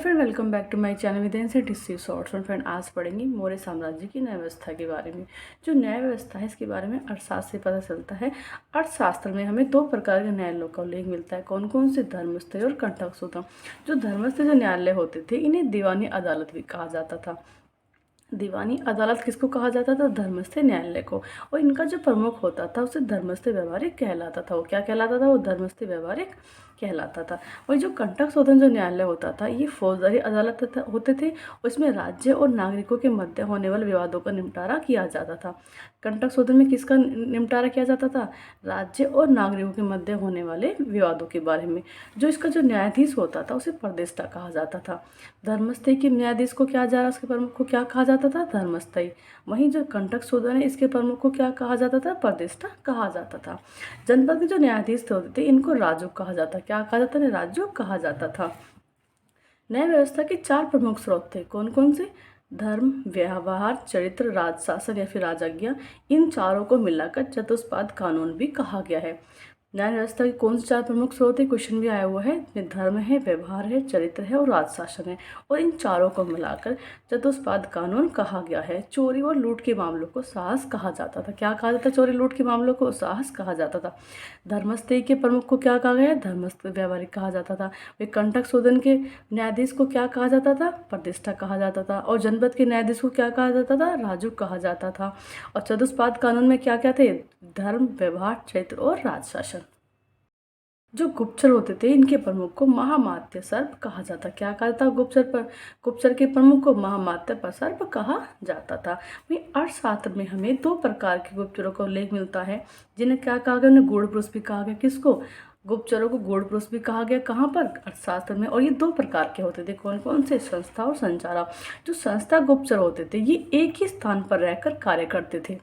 Friend, welcome back to my channel with NCERT history shorts. Friend, आज पढ़ेंगे मौर्य साम्राज्य की न्याय व्यवस्था के बारे में। जो न्याय व्यवस्था है इसके बारे में अर्थशास्त्र से पता चलता है। अर्थशास्त्र में हमें दो प्रकार के न्यायालयों का उल्लेख मिलता है। कौन कौन से? धर्मस्थय और कंटकशोधम। जो धर्मस्थय जो न्यायालय होते थे इन्हें दीवानी अदालत भी कहा जाता था। दीवानी अदालत किसको कहा जाता था? धर्मस्थय न्यायालय को। और इनका जो प्रमुख होता था उसे धर्मस्थय व्यवहारिक कहलाता था। वो क्या कहलाता था? वो धर्मस्थय व्यवहारिक कहलाता था। वही जो कंटक शोधन जो न्यायालय होता था ये फौजदारी अदालत होते थे। उसमें राज्य और नागरिकों के मध्य होने वाले विवादों का निपटारा किया जाता था। कंटक शोधन में किसका निपटारा किया जाता था? राज्य और नागरिकों के मध्य होने वाले विवादों के बारे में। जो इसका जो न्यायाधीश होता था उसे परदेष्टा कहा जाता था। धर्मस्थय के न्यायाधीश को क्या जा रहा उसके प्रमुख को क्या कहा जाता था? धर्मस्थय। वहीं जो कंटक शोधन है इसके प्रमुख को क्या कहा जाता था? परदेष्टा कहा जाता था। जनपद के जो न्यायाधीश होते थे इनको राजूक कहा जाता। क्या कहा जाता था? राजूक कहा जाता था। न्याय व्यवस्था के चार प्रमुख स्रोत थे। कौन कौन से? धर्म, व्यवहार, चरित्र, राजशासन या फिर राजज्ञा। इन चारों को मिलाकर चतुष्पाद कानून भी कहा गया है। न्याय व्यवस्था के कौन से चार प्रमुख स्रोत है? क्वेश्चन भी आया हुआ है। इसमें धर्म है, व्यवहार है, चरित्र है और राजशासन है। और इन चारों को मिलाकर चतुष्पाद कानून कहा गया है। चोरी और लूट के मामलों को साहस कहा जाता था। क्या कहा जाता? चोरी लूट के मामलों को साहस कहा जाता था। धर्मस्थय के प्रमुख को क्या कहा गया? धर्मस्थ व्यवहारिक कहा जाता था। वे कंटक शोधन के न्यायाधीश को क्या कहा जाता था? प्रतिष्ठा कहा जाता था। और जनपद के न्यायाधीश को क्या कहा जाता था? राजू कहा जाता था। और चतुष्पाद कानून में क्या क्या थे? धर्म, व्यवहार, चरित्र और राजशासन। जो गुप्तचर होते थे इनके प्रमुख को महामात्य सर्प कहा जाता। क्या कहा जाता? गुप्तचर के प्रमुख को महामात्य सर्प कहा जाता था। वहीं अर्थशास्त्र में हमें दो प्रकार के गुप्तचरों का उल्लेख मिलता है जिन्हें क्या कहा गया? उन्हें गूढ़ पुरुष भी कहा गया। किसको? गुप्तचरों को गूढ़ पुरुष भी कहा गया। कहाँ पर? अर्थशास्त्र में। और ये दो प्रकार के होते थे। कौन कौन से? संस्था और संचारा। जो संस्था गुप्तचर होते थे ये एक ही स्थान पर रहकर कार्य करते थे।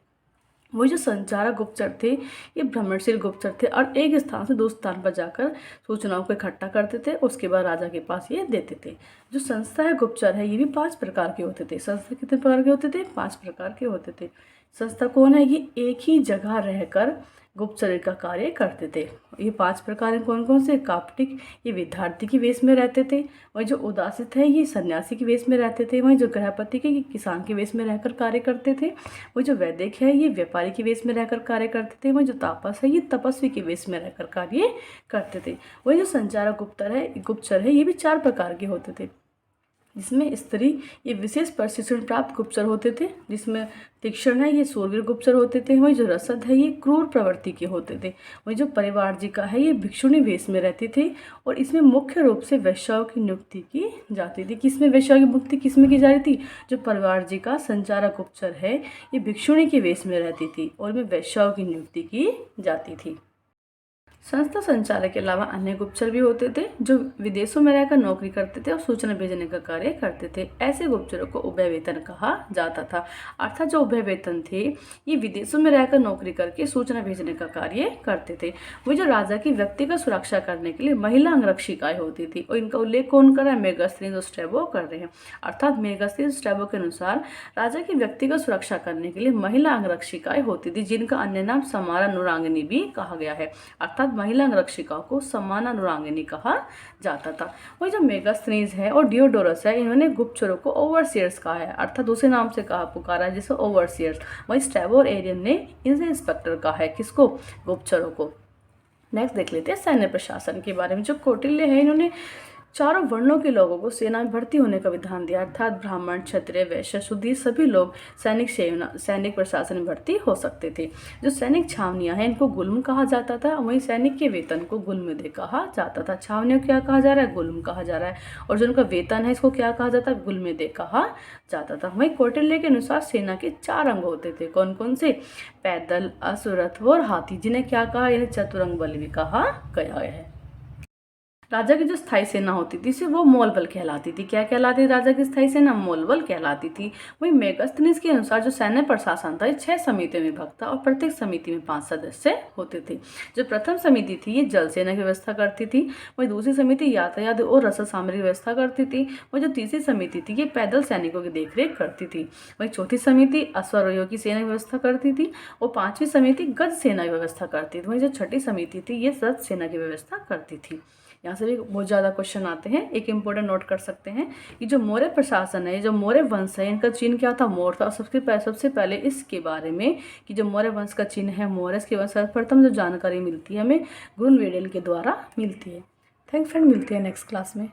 वही जो संचारक गुप्तचर थे ये भ्रमणशील गुप्तचर थे और एक स्थान से दूसरे स्थान पर जाकर सूचनाओं को इकट्ठा करते थे, उसके बाद राजा के पास ये देते थे। जो संस्था है गुप्तचर है ये भी 5 प्रकार के होते थे। संस्था कितने प्रकार के होते थे? 5 प्रकार के होते थे। संस्था कौन है? ये एक ही जगह रहकर गुप्तचर का कार्य करते थे। ये 5 प्रकार कौन कौन से? काप्टिक, ये विद्यार्थी के वेश में रहते थे। वही जो उदासित है ये सन्यासी के वेश में रहते थे। वहीं जो गृहपति के किसान के वेश में रहकर कार्य करते थे। वही जो वैदिक है ये व्यापारी के वेश में रहकर कार्य करते थे। वही जो तापस है ये तपस्वी के वेश में रहकर कार्य करते थे। वही जो संचारक गुप्तचर है ये भी 4 प्रकार के होते थे। जिसमें स्त्री ये विशेष प्रशिक्षण प्राप्त गुप्तचर होते थे। जिसमें तीक्ष्ण है ये शूरवीर गुप्तचर होते थे। वही जो रसद है ये क्रूर प्रवृत्ति के होते थे। वही जो परिवारजिका है ये भिक्षुणी वेश में रहती थी। और इसमें मुख्य रूप से वेश्याओं की नियुक्ति की जाती थी। किसमें वेश्याओं की मुक्ति किसमें की जा रही थी? जो परिवारजिका संचारक गुप्तचर है ये भिक्षुणी के वेश में रहती थी और इनमें वेश्याओं की नियुक्ति की जाती थी। संस्था संचालक के अलावा अन्य गुप्तचर भी होते थे जो विदेशों में रहकर नौकरी करते थे और सूचना भेजने का कार्य करते थे। ऐसे गुप्तचरों को उभय वेतन कहा जाता था। अर्थात जो उभय वेतन थे ये विदेशों में रहकर नौकरी करके सूचना भेजने का कार्य करते थे। वही जो राजा की व्यक्तिगत सुरक्षा करने के लिए महिला अंगरक्षिकाएं होती थी और इनका उल्लेख कौन कर रहा है? मेगास्थनीज और स्ट्रैबो कर रहे हैं। अर्थात मेगास्थनीज स्ट्रैबो के अनुसार राजा की व्यक्तिगत सुरक्षा करने के लिए महिला अंगरक्षिकाएं होती थी जिनका अन्य नाम समानानुरागिनी भी कहा गया है। अर्थात महिला अंगरक्षिकाओं को समानानुरागिनी कहा जाता था। वही जो मेगास्थनीज है और डियोडोरस है इन्होंने गुप्तचरों को ओवरसियर्स कहा है। अर्थात दूसरे नाम से कहा पुकारा है जिसे ओवरसियर्स। वही स्ट्रैबो और एरियन ने इनसे इंस्पेक्टर कहा है। किसको? गुप्तचरों को। नेक्स्ट देख लेते हैं सैन्य प्रशासन के बारे में। जो कौटिल्य है इन्होंने चारों वर्णों के लोगों को सेना में भर्ती होने का विधान दिया। अर्थात ब्राह्मण, क्षत्रिय, वैश्य, शूद्र सभी लोग सैनिक प्रशासन में भर्ती हो सकते थे। जो सैनिक छावनियां हैं इनको गुल्म कहा जाता था। वहीं सैनिक के वेतन को गुल्मदे कहा जाता था। छावनियों को क्या कहा जा रहा है? गुल्म कहा जा रहा है। और जो उनका वेतन है इसको क्या कहा जाता है? गुल्मदे कहा जाता था। वहीं कौटिल्य के अनुसार सेना के 4 अंग होते थे। कौन कौन से? पैदल, अश्वरथ और हाथी, जिन्हें क्या कहा? इन्हें चतुरंग बल भी कहा गया है। राजा की जो स्थायी सेना होती थी वो मोल बल कहलाती थी। क्या कहलाती थी? राजा की स्थायी सेना मोल बल कहलाती थी। वहीं मेगास्थनीज के अनुसार जो सैन्य प्रशासन था 6 समितियों में विभक्त था और प्रत्येक समिति में 5 सदस्य होते थे। जो प्रथम समिति थी ये जल सेना की व्यवस्था करती थी। वहीं दूसरी समिति यातायात और रसद सामग्री की व्यवस्था करती थी। वहीं जो तीसरी समिति थी ये पैदल सैनिकों की देखरेख करती थी। वहीं चौथी समिति अश्वारोहियों की सेना की व्यवस्था करती थी और 5वीं समिति गज सेना की व्यवस्था करती थी। वहीं जो छठी समिति थी ये रथ सेना की व्यवस्था करती थी। यहाँ से भी बहुत ज़्यादा क्वेश्चन आते हैं। एक इम्पोर्टेंट नोट कर सकते हैं, ये जो मौर्य प्रशासन है, ये जो मौर्य वंश है, इनका चिन्ह क्या था? मोर था। सबसे पहले इसके बारे में कि जो मौर्य वंश का चिन्ह है मोर है, इसके बारे में सर्वप्रथम जो जानकारी मिलती है हमें ग्रुनवेडेल के द्वारा मिलती है। थैंक फ्रेंड, मिलते हैं नेक्स्ट क्लास में।